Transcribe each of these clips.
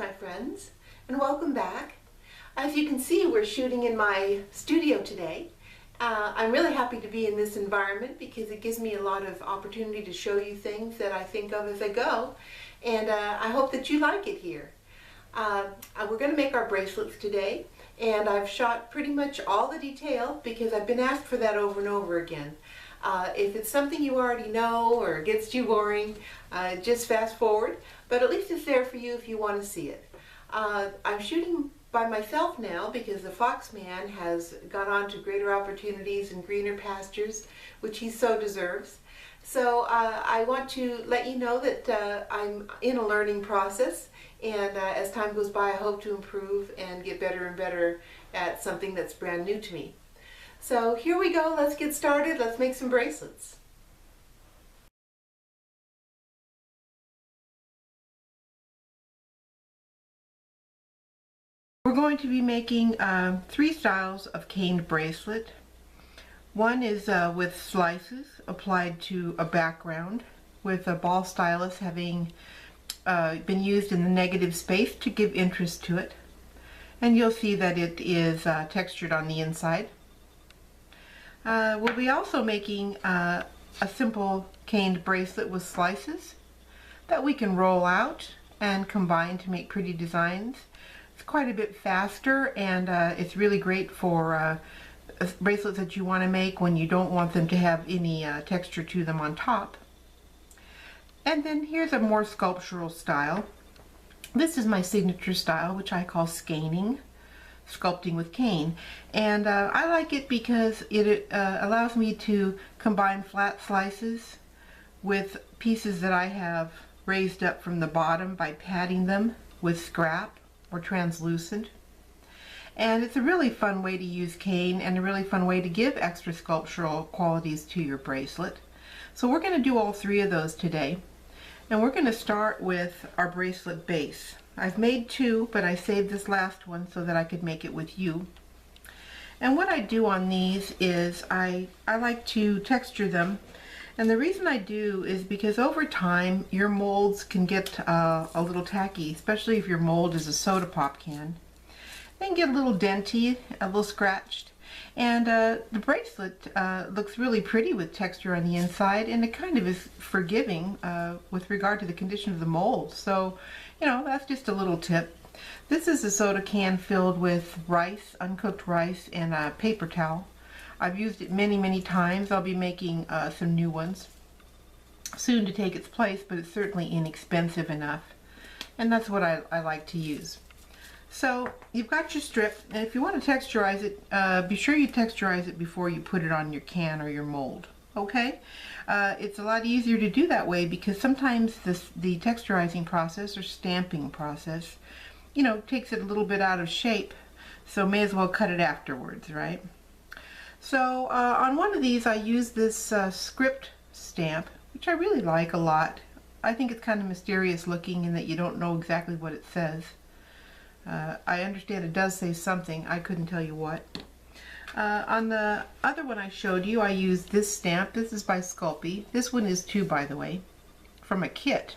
my friends, and welcome back. As you can see, we're shooting in my studio today. I'm really happy to be in this environment because it gives me a lot of opportunity to show you things that I think of as I go, and I hope that you like it here. We're going to make our bracelets today, and I've shot pretty much all the detail because I've been asked for that over and over again. If it's something you already know or it gets too boring, just fast forward, but at least it's there for you if you want to see it. I'm shooting by myself now because the Foxman has gone on to greater opportunities and greener pastures, which he so deserves. So I want to let you know that I'm in a learning process, and as time goes by I hope to improve and get better and better at something that's brand new to me. So here we go, let's get started, let's make some bracelets. We're going to be making three styles of caned bracelet. One is with slices applied to a background, with a ball stylus having been used in the negative space to give interest to it. And you'll see that it is textured on the inside. We'll be also making a simple caned bracelet with slices that we can roll out and combine to make pretty designs. It's quite a bit faster, and it's really great for bracelets that you want to make when you don't want them to have any texture to them on top. And then here's a more sculptural style. This is my signature style, which I call skaining, sculpting with cane, and I like it because it allows me to combine flat slices with pieces that I have raised up from the bottom by patting them with scrap or translucent. And it's a really fun way to use cane and a really fun way to give extra sculptural qualities to your bracelet. So we're going to do all three of those today, and we're going to start with our bracelet base. I've made two, but I saved this last one so that I could make it with you. And what I do on these is I like to texture them, and the reason I do is because over time your molds can get a little tacky, especially if your mold is a soda pop can. They can get a little denty, a little scratched, and the bracelet looks really pretty with texture on the inside, and it kind of is forgiving with regard to the condition of the mold. So, you know, that's just a little tip. This is a soda can filled with rice, uncooked rice, and a paper towel. I've used it many times. I'll be making some new ones soon to take its place, but it's certainly inexpensive enough, and that's what I like to use. So you've got your strip, and if you want to texturize it, be sure you texturize it before you put it on your can or your mold. Okay? It's a lot easier to do that way because sometimes the texturizing process or stamping process, you know, takes it a little bit out of shape, so may as well cut it afterwards, right? So on one of these I use this script stamp, which I really like a lot. I think it's kind of mysterious looking in that you don't know exactly what it says. I understand it does say something. I couldn't tell you what. On the other one I showed you, I used this stamp. This is by Sculpey. This one is too, by the way, from a kit.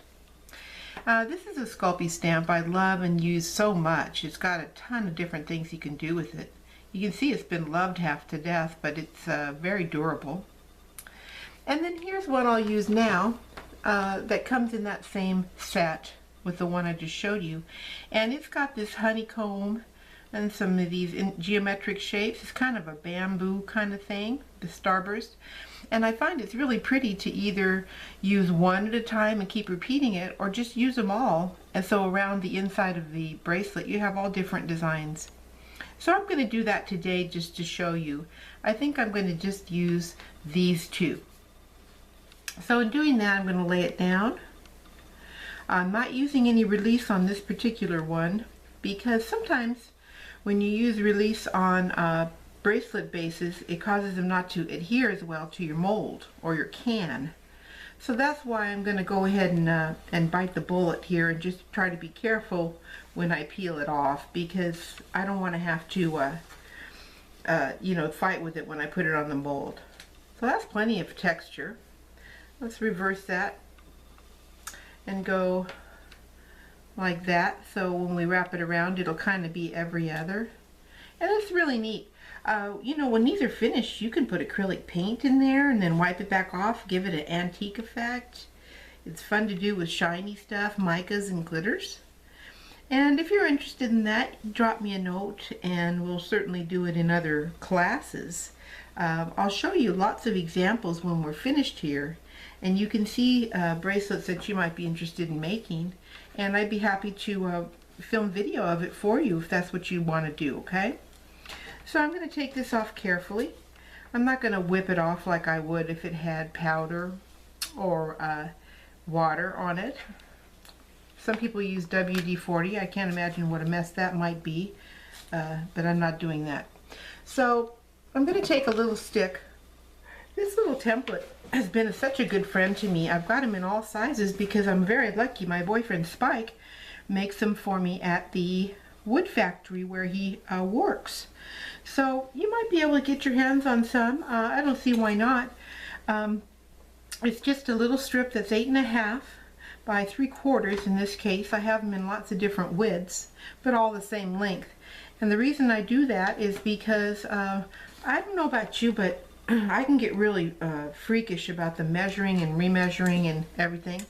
This is a Sculpey stamp I love and use so much. It's got a ton of different things you can do with it. You can see it's been loved half to death, but it's very durable. And then here's one I'll use now that comes in that same set with the one I just showed you. And it's got this honeycomb and some of these geometric shapes. It's kind of a bamboo kind of thing, the starburst. And I find it's really pretty to either use one at a time and keep repeating it, or just use them all. And so around the inside of the bracelet you have all different designs. So I'm going to do that today just to show you. I think I'm going to just use these two. So in doing that, I'm going to lay it down. I'm not using any release on this particular one because sometimes when you use release on bracelet bases, it causes them not to adhere as well to your mold or your can. So that's why I'm going to go ahead and bite the bullet here and just try to be careful when I peel it off, because I don't want to have to you know, fight with it when I put it on the mold. So that's plenty of texture. Let's reverse that and go like that, so when we wrap it around it'll kind of be every other, and it's really neat. You know, when these are finished, you can put acrylic paint in there and then wipe it back off, give it an antique effect. It's fun to do with shiny stuff, micas and glitters. And if you're interested in that, drop me a note and we'll certainly do it in other classes. I'll show you lots of examples when we're finished here, and you can see bracelets that you might be interested in making, and I'd be happy to film video of it for you if that's what you want to do, okay? So I'm going to take this off carefully. I'm not going to whip it off like I would if it had powder or water on it. Some people use WD-40. I can't imagine what a mess that might be, but I'm not doing that. So I'm going to take a little stick. This little template has been such a good friend to me. I've got them in all sizes because I'm very lucky. My boyfriend Spike makes them for me at the wood factory where he works. So you might be able to get your hands on some. I don't see why not. It's just a little strip that's 8.5 by 3/4 in this case. I have them in lots of different widths, but all the same length. And the reason I do that is because I don't know about you, but I can get really freakish about the measuring and remeasuring and everything.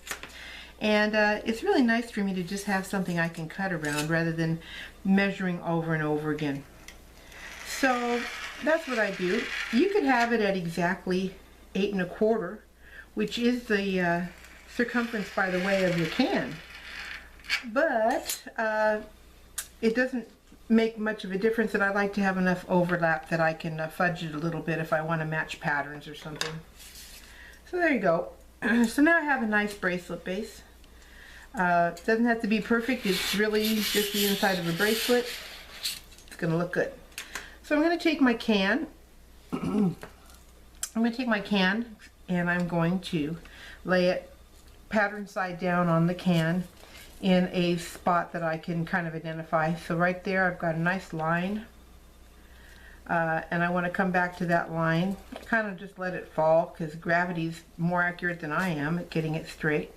And it's really nice for me to just have something I can cut around rather than measuring over and over again. So that's what I do. You could have it at exactly 8.25, which is the circumference, by the way, of your can. But it doesn't make much of a difference, and I like to have enough overlap that I can fudge it a little bit if I want to match patterns or something. So there you go. So now I have a nice bracelet base. It doesn't have to be perfect. It's really just the inside of a bracelet. It's going to look good. So I'm going to take my can. I'm going to take my can and I'm going to lay it pattern side down on the can in a spot that I can kind of identify. So right there I've got a nice line, and I want to come back to that line, kind of just let it fall because gravity's more accurate than I am at getting it straight.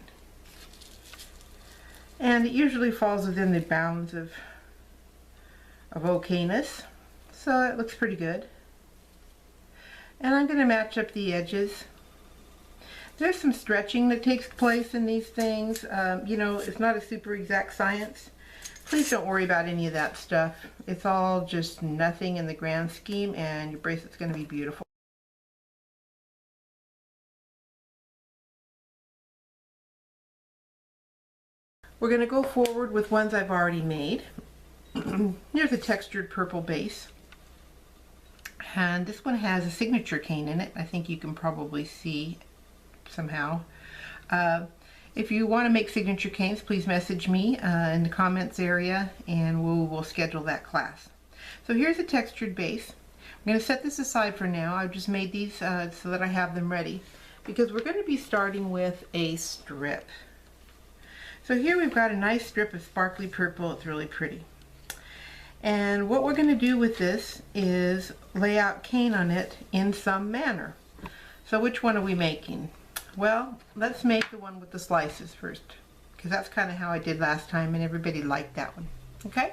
And it usually falls within the bounds of okayness, so it looks pretty good. And I'm going to match up the edges. There's some stretching that takes place in these things. You know, it's not a super exact science. Please don't worry about any of that stuff. It's all just nothing in the grand scheme, and your bracelet's going to be beautiful. We're going to go forward with ones I've already made. Here's a textured purple base. And this one has a signature cane in it. I think you can probably see somehow. If you want to make signature canes, please message me in the comments area and we'll schedule that class. So here's a textured base. I'm going to set this aside for now. I've just made these so that I have them ready because we're going to be starting with a strip. So here we've got a nice strip of sparkly purple. It's really pretty. And what we're going to do with this is lay out cane on it in some manner. So which one are we making? Well, let's make the one with the slices first, because that's kind of how I did last time and everybody liked that one. Okay?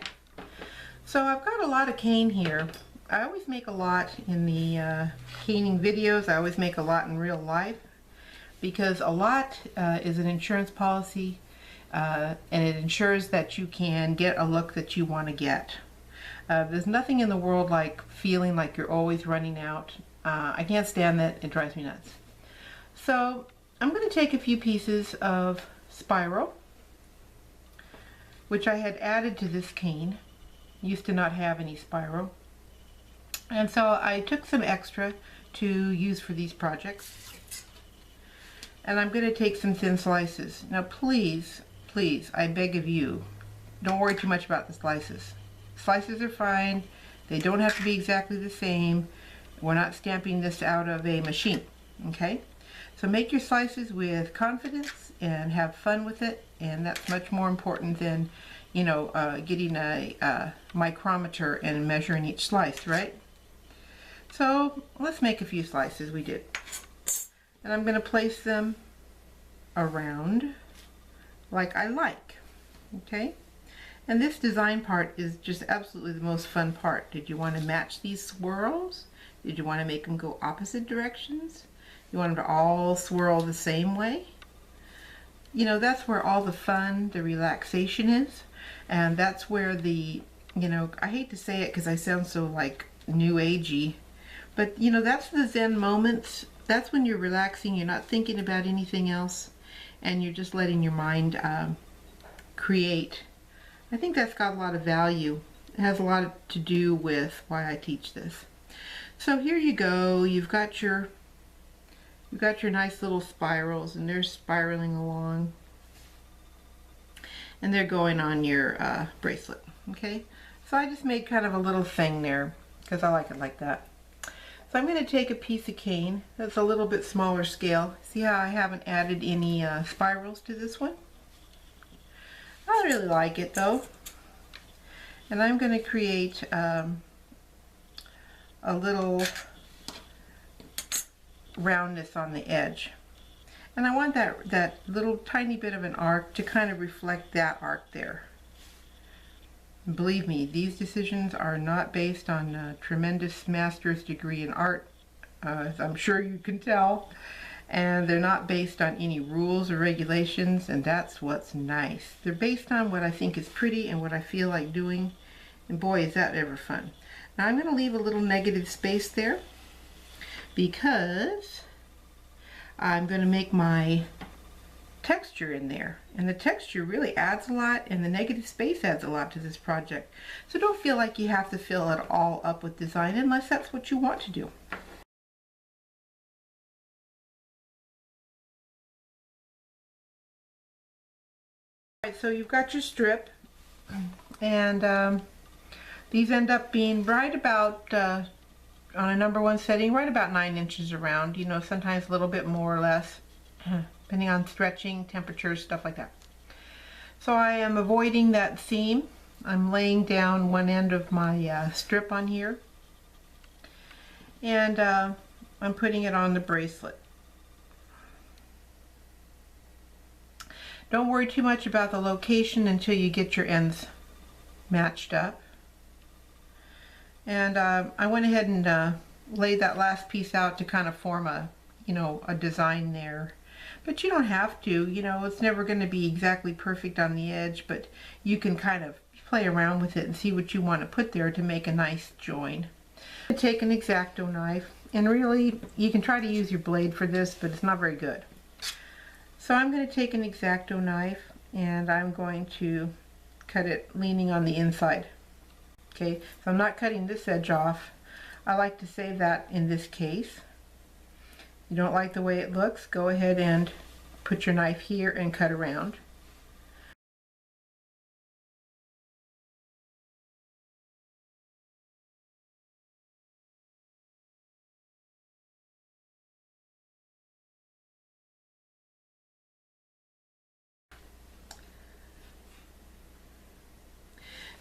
So I've got a lot of cane here. I always make a lot in the caning videos. I always make a lot in real life because a lot is an insurance policy, and it ensures that you can get a look that you want to get. There's nothing in the world like feeling like you're always running out. I can't stand that. It drives me nuts. So I'm going to take a few pieces of spiral, which I had added to this cane. Used to not have any spiral. And so I took some extra to use for these projects. And I'm going to take some thin slices. Now please, please, I beg of you, don't worry too much about the slices. Slices are fine. They don't have to be exactly the same. We're not stamping this out of a machine, okay? So make your slices with confidence and have fun with it, and that's much more important than, you know, getting a micrometer and measuring each slice, right? So let's make a few slices. We did. And I'm going to place them around like I like. Okay, and this design part is just absolutely the most fun part. Did you want to match these swirls? Did you want to make them go opposite directions? You want them to all swirl the same way? You know, that's where all the fun, the relaxation is, and that's where the, you know, I hate to say it because I sound so like new agey, but you know, that's the Zen moments. That's when you're relaxing, you're not thinking about anything else, and you're just letting your mind create. I think that's got a lot of value. It has a lot to do with why I teach this. So here you go. You've got your nice little spirals, and they're spiraling along, and they're going on your bracelet. Okay, so I just made kind of a little thing there because I like it like that. So I'm going to take a piece of cane that's a little bit smaller scale. See how I haven't added any spirals to this one? I really like it though. And I'm going to create a little roundness on the edge. And I want that little tiny bit of an arc to kind of reflect that arc there. Believe me, these decisions are not based on a tremendous master's degree in art, as I'm sure you can tell, and they're not based on any rules or regulations, and that's what's nice. They're based on what I think is pretty and what I feel like doing, and boy is that ever fun. Now I'm going to leave a little negative space there because I'm going to make my texture in there, and the texture really adds a lot, and the negative space adds a lot to this project. So don't feel like you have to fill it all up with design unless that's what you want to do. Alright, so you've got your strip, and these end up being right about on a number 1 setting, right about 9 inches around, you know, sometimes a little bit more or less depending on stretching, temperature, stuff like that. So I am avoiding that seam. I'm laying down one end of my strip on here, and I'm putting it on the bracelet. Don't worry too much about the location until you get your ends matched up. And I went ahead and laid that last piece out to kind of form a, you know, a design there. But you don't have to, you know, it's never going to be exactly perfect on the edge, but you can kind of play around with it and see what you want to put there to make a nice join. Take an X-Acto knife, and really you can try to use your blade for this, but it's not very good. So I'm going to take an X-Acto knife, and I'm going to cut it leaning on the inside. Okay, so I'm not cutting this edge off. I like to save that in this case. You don't like the way it looks, go ahead and put your knife here and cut around.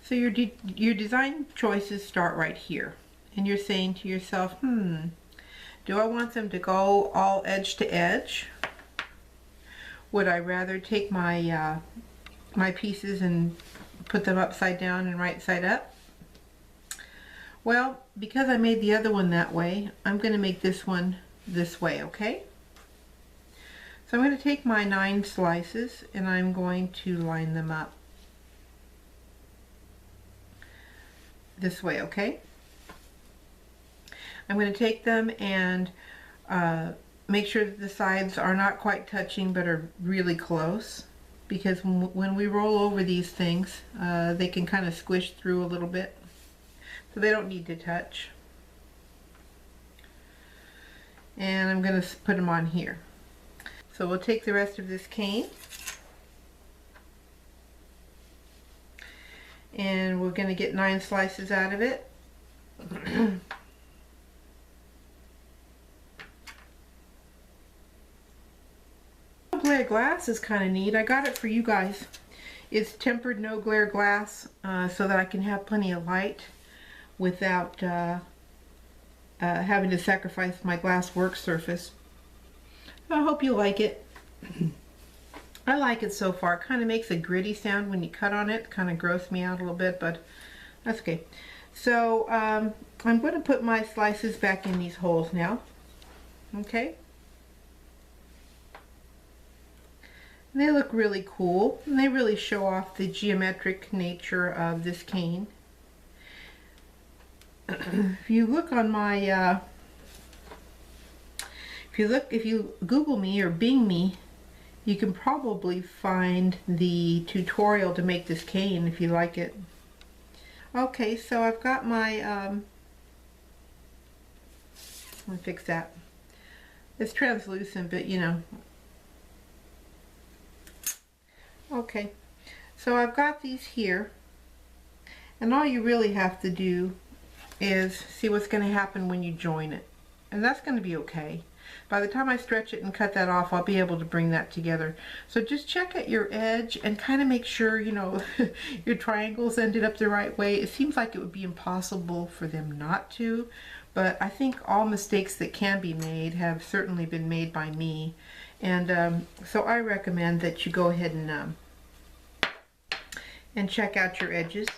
So your design choices start right here, and you're saying to yourself, do I want them to go all edge to edge? Would I rather take my my pieces and put them upside down and right side up? Well, because I made the other one that way, I'm going to make this one this way, okay? So I'm going to take my 9 slices and I'm going to line them up this way, okay? I'm going to take them and make sure that the sides are not quite touching but are really close, because when we roll over these things they can kind of squish through a little bit, so they don't need to touch. And I'm going to put them on here. So we'll take the rest of this cane and we're going to get 9 slices out of it. Glare glass is kind of neat. I got it for you guys. It's tempered no glare glass so that I can have plenty of light without having to sacrifice my glass work surface. I hope you like it. I like it so far. It kind of makes a gritty sound when you cut on it. Kind of grossed me out a little bit, but that's okay. So I'm going to put my slices back in these holes now. Okay. And they look really cool, and they really show off the geometric nature of this cane. If you look on my, if you Google me or Bing me, you can probably find the tutorial to make this cane if you like it. Okay, so I've got my, let me fix that. It's translucent, but you know. Okay, so I've got these here, and all you really have to do is see what's going to happen when you join it, and that's going to be okay. By the time I stretch it and cut that off, I'll be able to bring that together. So just check at your edge and kind of make sure, you know, your triangles ended up the right way. It seems like it would be impossible for them not to, but I think all mistakes that can be made have certainly been made by me. And so I recommend that you go ahead and check out your edges.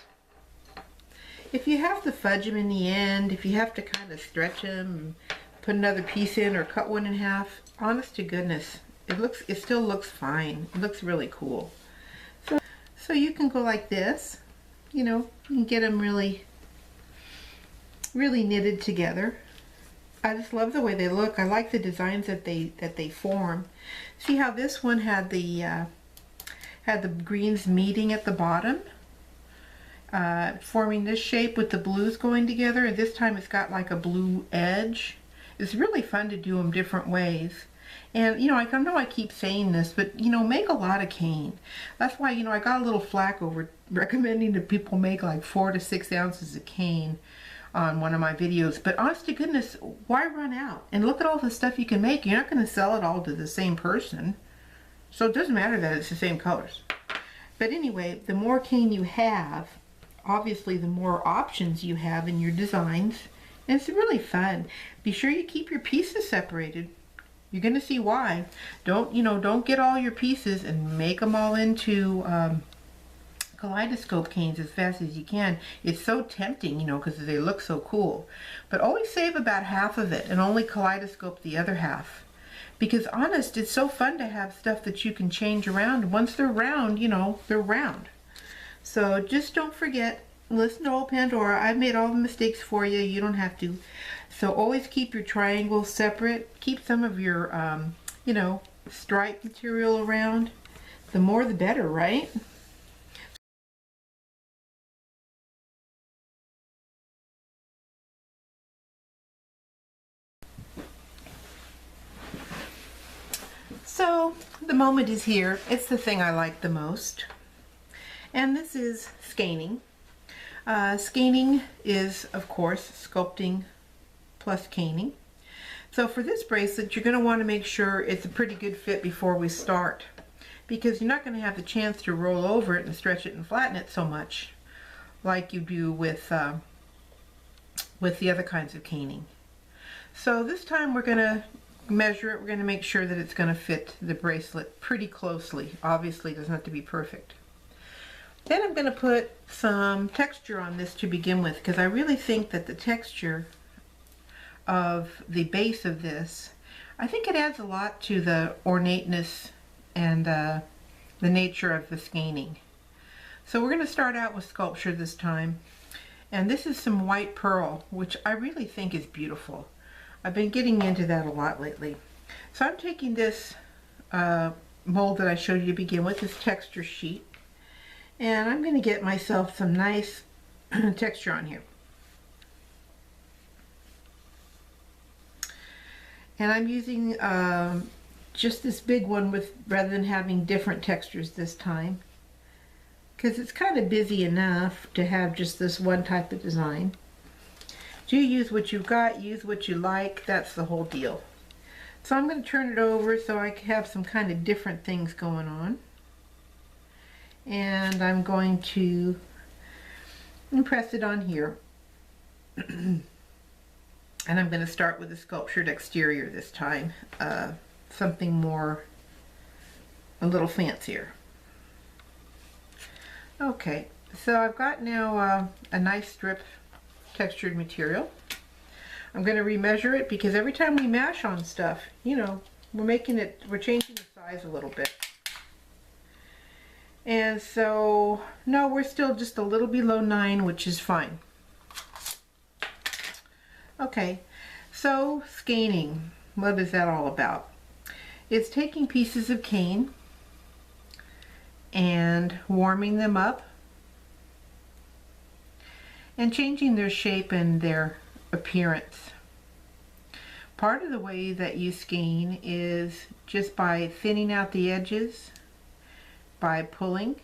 If you have to fudge them in the end, if you have to kind of stretch them, put another piece in or cut one in half, honest to goodness, it still looks fine. It looks really cool. So you can go like this, you know, you can get them really knitted together. I just love the way they look. I like the designs that they form. See how this one had the greens meeting at the bottom, forming this shape with the blues going together, and this time it's got like a blue edge. It's really fun to do them different ways. And you know, I know I keep saying this, but you know, make a lot of cane. That's why, you know, I got a little flack over recommending that people make like 4 to 6 ounces of cane on one of my videos, but honest to goodness, why run out? And look at all the stuff you can make. You're not going to sell it all to the same person, so it doesn't matter that it's the same colors. But anyway, the more cane you have, obviously the more options you have in your designs, and it's really fun. Be sure you keep your pieces separated. You're going to see why. Don't get all your pieces and make them all into Kaleidoscope canes as fast as you can. It's so tempting, you know, because they look so cool. But always save about half of it and only Kaleidoscope the other half. Because honest, it's so fun to have stuff that you can change around. Once they're round, you know, they're round. So just don't forget, listen to old Pandora. I've made all the mistakes for you. You don't have to. So always keep your triangles separate. Keep some of your, you know, stripe material around. The more the better, right? So the moment is here. It's the thing I like the most. And this is skaining. Skaining is, of course, sculpting plus caning. So for this bracelet, you're going to want to make sure it's a pretty good fit before we start, because you're not going to have the chance to roll over it and stretch it and flatten it so much like you do with the other kinds of caning. So this time we're going to measure it. We're going to make sure that it's going to fit the bracelet pretty closely. Obviously, it doesn't have to be perfect. Then I'm going to put some texture on this to begin with, because I really think that the texture of the base of this, I think it adds a lot to the ornateness and the nature of the skaining. So we're going to start out with sculpture this time. And this is some white pearl, which I really think is beautiful. I've been getting into that a lot lately. So I'm taking this mold that I showed you to begin with, this texture sheet, and I'm going to get myself some nice texture on here. And I'm using just this big one rather than having different textures this time, because it's kind of busy enough to have just this one type of design. Do use what you've got, use what you like, that's the whole deal. So I'm going to turn it over so I can have some kind of different things going on. And I'm going to press it on here. And I'm going to start with a sculptured exterior this time. Something more a little fancier. Okay, so I've got now a nice strip textured material. I'm going to remeasure it because every time we mash on stuff, you know, we're changing the size a little bit. And so, no, we're still just a little below 9, which is fine. Okay, so skaining, what is that all about? It's taking pieces of cane and warming them up and changing their shape and their appearance. Part of the way that you skein is just by thinning out the edges, by pulling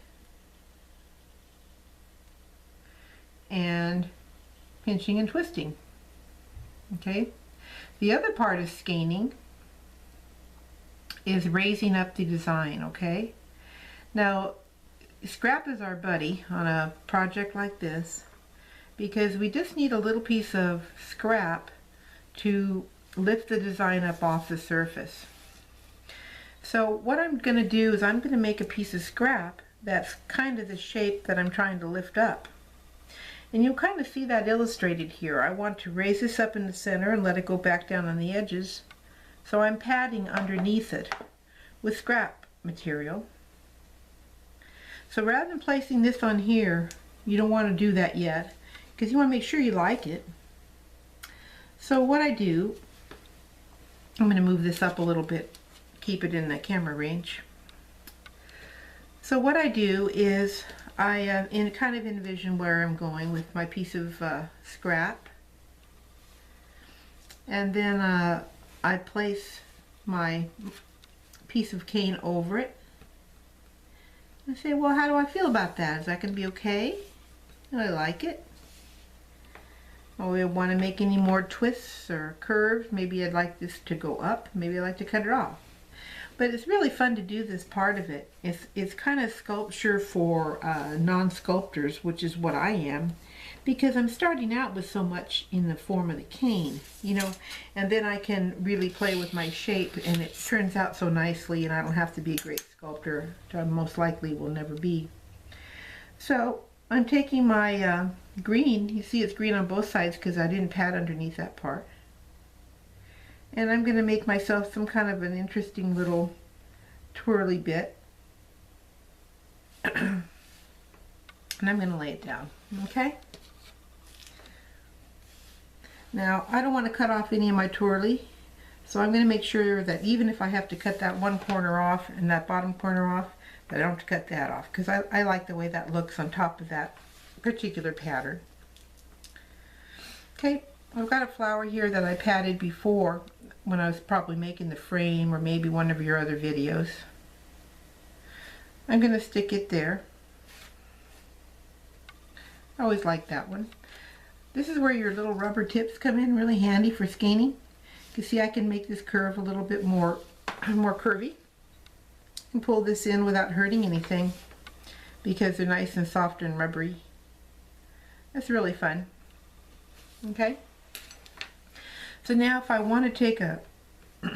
and pinching and twisting. Okay, the other part of skaining is raising up the design. Okay, now scrap is our buddy on a project like this because we just need a little piece of scrap to lift the design up off the surface. So what I'm going to do is I'm going to make a piece of scrap that's kind of the shape that I'm trying to lift up. And you'll kind of see that illustrated here. I want to raise this up in the center and let it go back down on the edges. So I'm padding underneath it with scrap material. So rather than placing this on here, you don't want to do that yet because you want to make sure you like it. So what I do, I'm going to move this up a little bit, keep it in the camera range. So what I do is I kind of envision where I'm going with my piece of scrap, and then I place my piece of cane over it and say, well, how do I feel about that? Is that going to be okay? Do I like it? Oh, I want to make any more twists or curves. Maybe I'd like this to go up. Maybe I'd like to cut it off. But it's really fun to do this part of it. It's kind of sculpture for non-sculptors, which is what I am, because I'm starting out with so much in the form of the cane, you know, and then I can really play with my shape and it turns out so nicely, and I don't have to be a great sculptor, which I most likely will never be. So I'm taking my green, you see it's green on both sides because I didn't pad underneath that part. And I'm going to make myself some kind of an interesting little twirly bit. And I'm going to lay it down, okay? Now, I don't want to cut off any of my twirly, so I'm going to make sure that even if I have to cut that one corner off and that bottom corner off, that I don't have to cut that off, because I like the way that looks on top of that particular pattern. Okay, I've got a flower here that I padded before when I was probably making the frame or maybe one of your other videos. I'm going to stick it there. I always like that one. This is where your little rubber tips come in really handy for skaining. You can see I can make this curve a little bit more curvy and pull this in without hurting anything because they're nice and soft and rubbery. That's really fun. Okay? So now if I want to take a,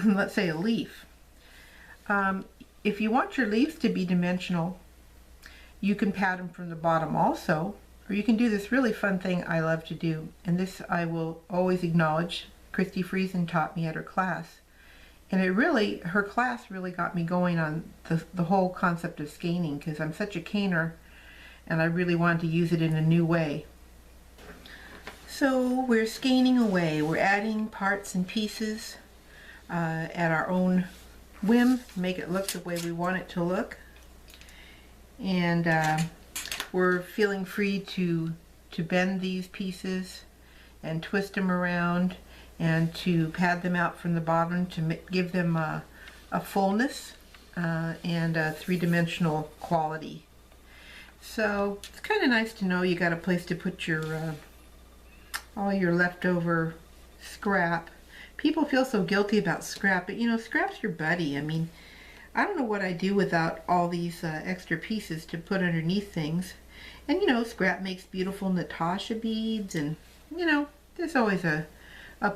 let's say a leaf, if you want your leaves to be dimensional, you can pad them from the bottom also, or you can do this really fun thing I love to do, and this I will always acknowledge. Christy Friesen taught me at her class, and her class really got me going on the whole concept of skaining, because I'm such a caner and I really wanted to use it in a new way. So we're skaining away. We're adding parts and pieces at our own whim, make it look the way we want it to look. And we're feeling free to bend these pieces and twist them around and to pad them out from the bottom to give them a fullness and a three-dimensional quality. So it's kind of nice to know you got a place to put your all your leftover scrap. People feel so guilty about scrap, but you know, scrap's your buddy. I mean, I don't know what I'd do without all these extra pieces to put underneath things. And you know, scrap makes beautiful Natasha beads, and you know, there's always a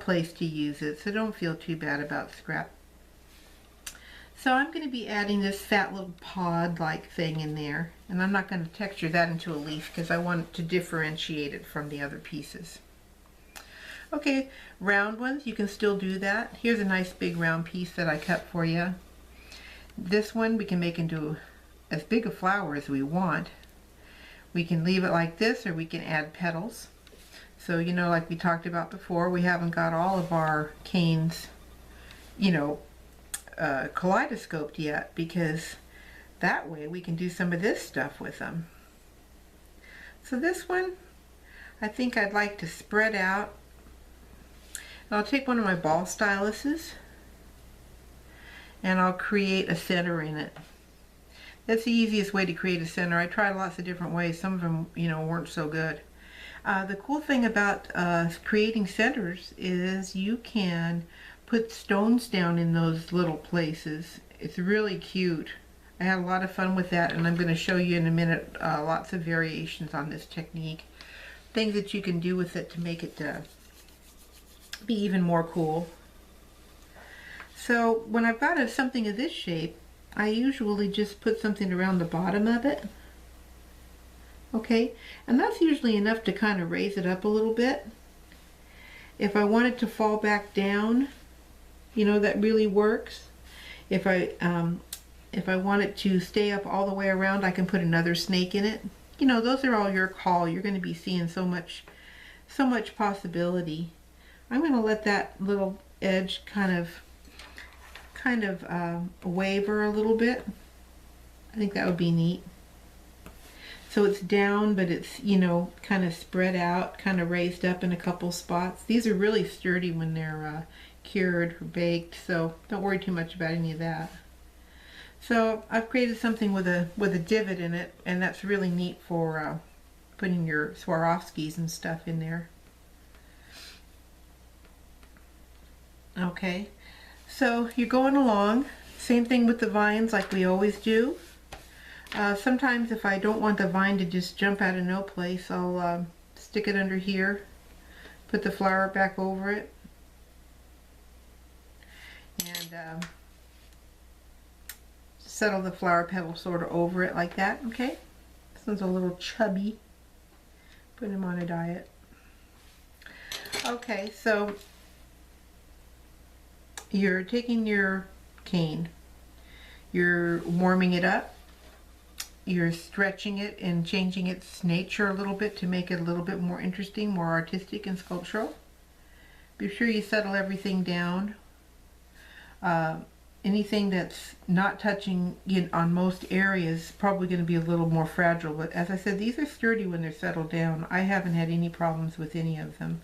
place to use it, so don't feel too bad about scrap. So I'm going to be adding this fat little pod-like thing in there, and I'm not going to texture that into a leaf because I want to differentiate it from the other pieces. Okay, round ones, you can still do that. Here's a nice big round piece that I cut for you. This one we can make into as big a flower as we want. We can leave it like this, or we can add petals. So, you know, like we talked about before, we haven't got all of our canes, you know, kaleidoscoped yet, because that way we can do some of this stuff with them. So this one, I think I'd like to spread out. I'll take one of my ball styluses and I'll create a center in it. That's the easiest way to create a center. I tried lots of different ways. Some of them, you know, weren't so good. The cool thing about creating centers is you can put stones down in those little places. It's really cute. I had a lot of fun with that, and I'm going to show you in a minute lots of variations on this technique. Things that you can do with it to make it be even more cool. So when I've got something of this shape, I usually just put something around the bottom of it. Okay, and that's usually enough to kind of raise it up a little bit. If I want it to fall back down, you know, that really works. If I want it to stay up all the way around, I can put another snake in it. You know, those are all your call. You're going to be seeing so much possibility. I'm going to let that little edge kind of waver a little bit. I think that would be neat. So it's down, but it's, you know, kind of spread out, kind of raised up in a couple spots. These are really sturdy when they're cured or baked, so don't worry too much about any of that. So I've created something with a divot in it, and that's really neat for putting your Swarovskis and stuff in there. Okay, so you're going along. Same thing with the vines like we always do. Sometimes if I don't want the vine to just jump out of no place, I'll stick it under here, put the flower back over it, and settle the flower petal sort of over it like that. Okay, this one's a little chubby. Put him on a diet. Okay, so you're taking your cane, you're warming it up, you're stretching it and changing its nature a little bit to make it a little bit more interesting, more artistic and sculptural. Be sure you settle everything down. Anything that's not touching on most areas is probably going to be a little more fragile, but as I said, these are sturdy when they're settled down. I haven't had any problems with any of them.